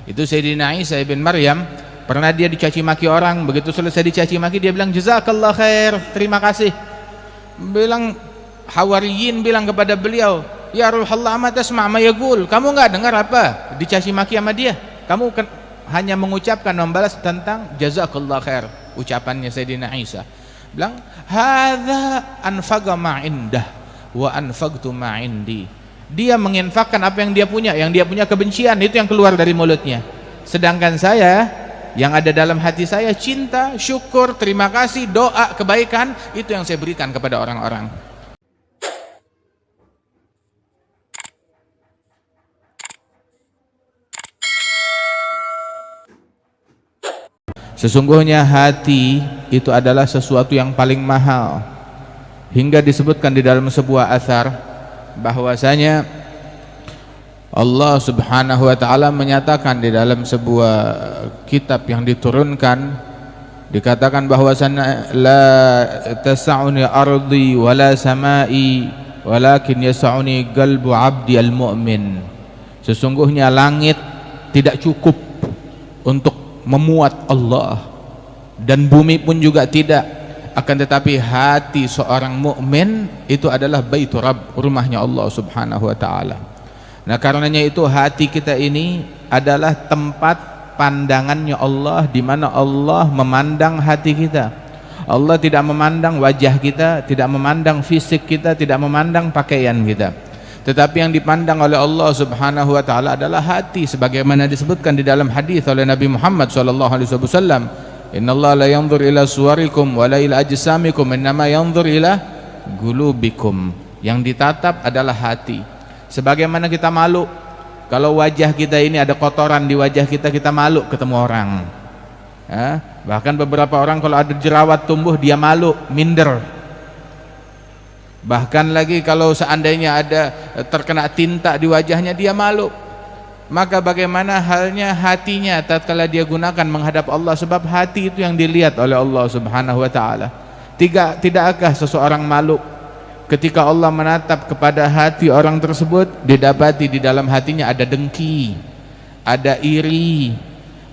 Itu Sayyidina Isa ibn Maryam, pernah dia dicaci maki orang. Begitu selesai dicaci maki, dia bilang jazakallah khair, terima kasih. Bilang Hawariyin bilang kepada beliau, ya Rasulullah, ma tasma' ma yaqul, kamu enggak dengar apa dicaci maki sama dia? Kamu hanya mengucapkan, membalas tentang jazakallah khair, ucapannya Sayyidina Isa. Bilang hadza anfaqa ma indah wa anfaqtu ma indi. Dia menginfakkan apa yang dia punya kebencian, itu yang keluar dari mulutnya. Sedangkan saya, yang ada dalam hati saya, cinta, syukur, terima kasih, doa, kebaikan, itu yang saya berikan kepada orang-orang. Sesungguhnya hati itu adalah sesuatu yang paling mahal, hingga disebutkan di dalam sebuah athar bahwasanya Allah Subhanahu wa taala menyatakan di dalam sebuah kitab yang diturunkan, dikatakan bahwasanya la tas'uni ardi wala samai walakin yas'uni qalbu 'abdi al-mu'min. Sesungguhnya langit tidak cukup untuk memuat Allah, dan bumi pun juga tidak. Akan tetapi hati seorang mukmin itu adalah baitur Rabb, rumahnya Allah Subhanahu wa taala. Nah, karenanya itu hati kita ini adalah tempat pandangannya Allah, di mana Allah memandang hati kita. Allah tidak memandang wajah kita, tidak memandang fisik kita, tidak memandang pakaian kita. Tetapi yang dipandang oleh Allah Subhanahu wa taala adalah hati, sebagaimana disebutkan di dalam hadis oleh Nabi Muhammad sallallahu alaihi wasallam, innallaha la yanzur ila suwarikum wa la ila ajsamikum, innama yanzur ila qulubikum. Yang ditatap adalah hati. Sebagaimana kita malu kalau wajah kita ini ada kotoran di wajah kita, kita malu ketemu orang. Bahkan beberapa orang kalau ada jerawat tumbuh, dia malu, minder. Bahkan lagi kalau seandainya ada terkena tinta di wajahnya, dia malu. Maka bagaimana halnya hatinya tatkala dia gunakan menghadap Allah, sebab hati itu yang dilihat oleh Allah Subhanahu wa taala. Tidakkah seseorang malu ketika Allah menatap kepada hati orang tersebut, didapati di dalam hatinya ada dengki, ada iri,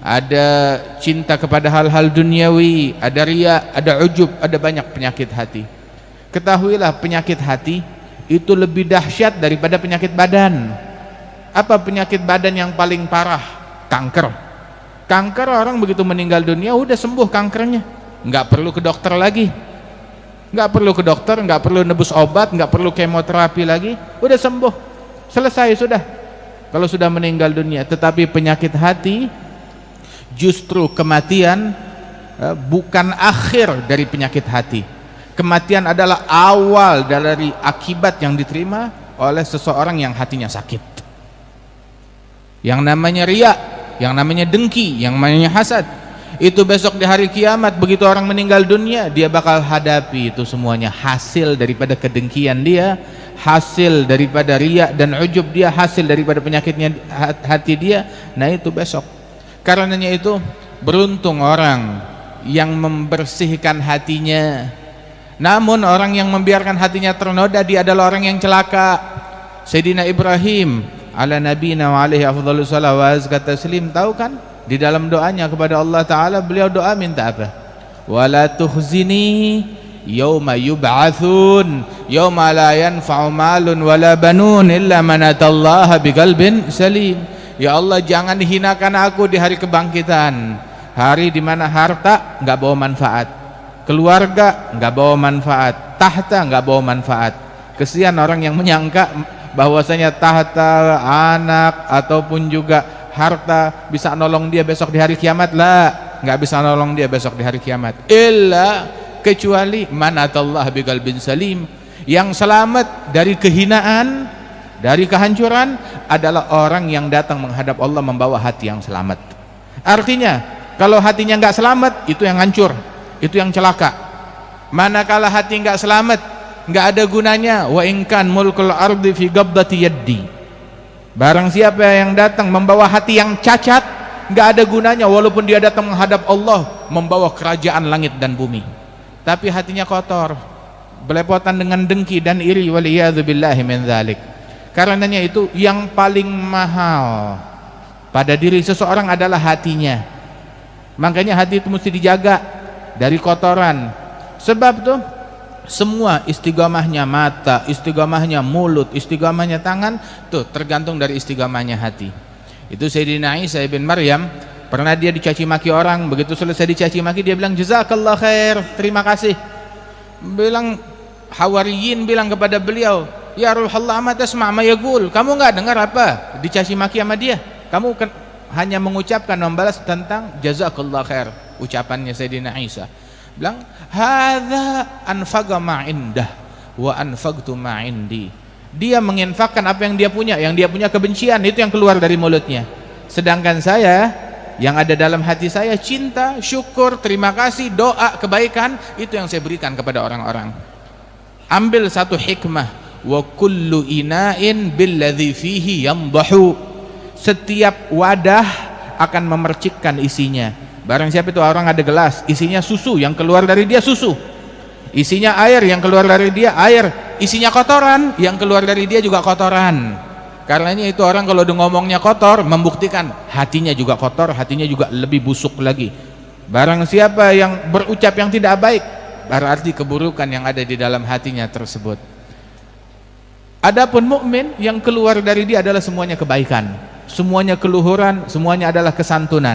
ada cinta kepada hal-hal duniawi, ada riya, ada ujub, ada banyak penyakit hati. Ketahuilah, penyakit hati itu lebih dahsyat daripada penyakit badan. Apa penyakit badan yang paling parah? Kanker. Kanker, orang begitu meninggal dunia udah sembuh kankernya, nggak perlu ke dokter lagi, nggak perlu ke dokter, nggak perlu nebus obat, nggak perlu kemoterapi lagi, udah sembuh, selesai sudah kalau sudah meninggal dunia. Tetapi penyakit hati justru kematian bukan akhir dari penyakit hati. Kematian adalah awal dari akibat yang diterima oleh seseorang yang hatinya sakit. Yang namanya riya, yang namanya dengki, yang namanya hasad, itu besok di hari kiamat begitu orang meninggal dunia, dia bakal hadapi itu semuanya, hasil daripada kedengkian dia, hasil daripada riya dan ujub dia, hasil daripada penyakitnya hati dia. Nah, itu besok. Karenanya itu beruntung orang yang membersihkan hatinya. Namun orang yang membiarkan hatinya ternoda, dia adalah orang yang celaka. Sayyidina Ibrahim ala nabiyina wa alaihi afdhalus salawat wa taslim, tahu kan di dalam doanya kepada Allah taala, beliau doa minta apa? Wala tukhzini yauma yub'atsun yauma la yanfa'u malun wala banun illa man atallaha biqalbin salim. Ya Allah, jangan hinakan aku di hari kebangkitan, hari di mana harta enggak bawa manfaat, keluarga enggak bawa manfaat, tahta enggak bawa manfaat. Kesian orang yang menyangka bahwasanya tahta, anak ataupun juga harta bisa nolong dia besok di hari kiamat. Lah, nggak bisa nolong dia besok di hari kiamat, illa kecuali manatallah biqalbin salim. Yang selamat dari kehinaan, dari kehancuran adalah orang yang datang menghadap Allah membawa hati yang selamat. Artinya kalau hatinya nggak selamat, itu yang hancur, itu yang celaka. Manakala hati nggak selamat, nggak ada gunanya. Wa inkan mulkul ardi fi gabdati yaddi. Barang siapa yang datang membawa hati yang cacat, nggak ada gunanya walaupun dia datang menghadap Allah membawa kerajaan langit dan bumi, tapi hatinya kotor, belepotan dengan dengki dan iri, waliyadzubillahi min dzalik. Karenanya itu yang paling mahal pada diri seseorang adalah hatinya. Makanya hati itu mesti dijaga dari kotoran. Sebab tuh semua istiqomahnya mata, istiqomahnya mulut, istiqomahnya tangan tuh tergantung dari istiqomahnya hati. Itu Sayyidina Isa bin Maryam pernah dia dicaci maki orang, begitu selesai dicaci maki dia bilang jazakallah khair, terima kasih. Bilang Hawariyin bilang kepada beliau, ya Rasulullah ama tasma' ma yaqul, kamu enggak dengar apa dicaci maki sama dia? Kamu hanya mengucapkan membalas tentang jazakallah khair, ucapannya Sayyidina Isa. Bilang hadza anfaqa ma indah wa anfaqtu ma indi. Dia menginfakkan apa yang dia punya kebencian itu yang keluar dari mulutnya. Sedangkan saya yang ada dalam hati saya cinta, syukur, terima kasih, doa, kebaikan itu yang saya berikan kepada orang-orang. Ambil satu hikmah, wa kullu ina'in billadzi fihi yamdahu. Setiap wadah akan memercikkan isinya. Barang siapa itu orang ada gelas, isinya susu, yang keluar dari dia susu. Isinya air, yang keluar dari dia air. Isinya kotoran, yang keluar dari dia juga kotoran. Karenanya itu orang kalau udah ngomongnya kotor, membuktikan hatinya juga kotor, hatinya juga lebih busuk lagi. Barang siapa yang berucap yang tidak baik, berarti keburukan yang ada di dalam hatinya tersebut. Adapun mukmin yang keluar dari dia adalah semuanya kebaikan, semuanya keluhuran, semuanya adalah kesantunan.